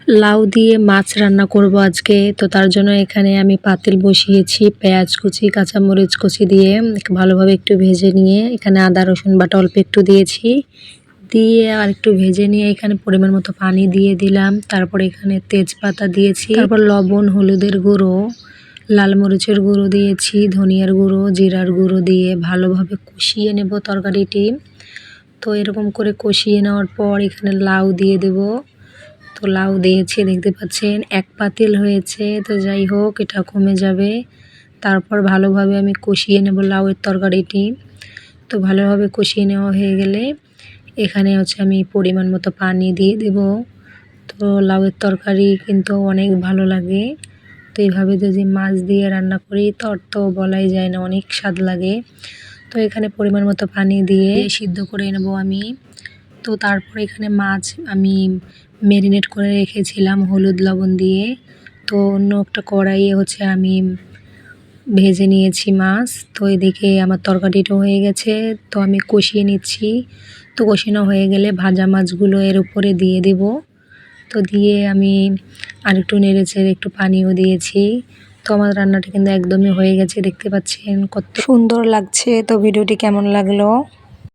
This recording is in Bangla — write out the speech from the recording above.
লাউ দিয়ে মাছ রান্না করব আজকে। তো তার জন্য এখানে আমি পাতিল বসিয়েছি, পেঁয়াজ কুচি কাঁচামরিচ কুচি দিয়ে ভালোভাবে একটু ভেজে নিয়ে এখানে আদা রসুন বাটা অল্প একটু দিয়েছি, দিয়ে আর একটু ভেজে নিয়ে এখানে পরিমাণ মতো পানি দিয়ে দিলাম। তারপর এখানে তেজপাতা দিয়েছি, তারপর লবণ, হলুদের গুঁড়ো, লাল মরিচের গুঁড়ো দিয়েছি, ধনিয়ার গুঁড়ো, জিরার গুঁড়ো দিয়ে ভালোভাবে কষিয়ে নেব তরকারিটি। তো এরকম করে কষিয়ে নেওয়ার পর এখানে লাউ দিয়ে দেব। তো লাউ দিয়েছি, দেখতে পাচ্ছেন এক পাতিল হয়েছে। তো যাই হোক, এটা কমে যাবে। তারপর ভালোভাবে আমি কষিয়ে নেব লাউয়ের তরকারিটি। তো ভালোভাবে কষিয়ে নেওয়া হয়ে গেলে এখানে আমি পরিমাণ মতো পানি দিয়ে দেব। তো লাউয়ের তরকারি কিন্তু অনেক ভালো লাগে। তো এইভাবে যদি মাছ দিয়ে রান্না করি তো বলাই যায় না, অনেক স্বাদ লাগে। তো এখানে পরিমাণ মতো পানি দিয়ে সিদ্ধ করে নেব আমি। তো তারপর এখানে মাছ আমি ম্যারিনেট করে রেখেছিলাম হলুদ লবণ দিয়ে। তো অন্য একটা কড়াইয়ে আমি ভেজে নিয়েছি মাছ। তো এদিকে আমার তরকারিটাও হয়ে গেছে। তো আমি কষিয়ে নিচ্ছি। তো কষানো হয়ে গেলে ভাজা মাছগুলো এর উপরে দিয়ে দেব। তো দিয়ে আমি আরেকটু নেড়েচেড়ে একটু পানিও দিয়েছি। তো আমার রান্নাটা কিন্তু একদমই হয়ে গেছে, দেখতে পাচ্ছেন কত সুন্দর লাগছে। তো ভিডিওটি কেমন লাগলো?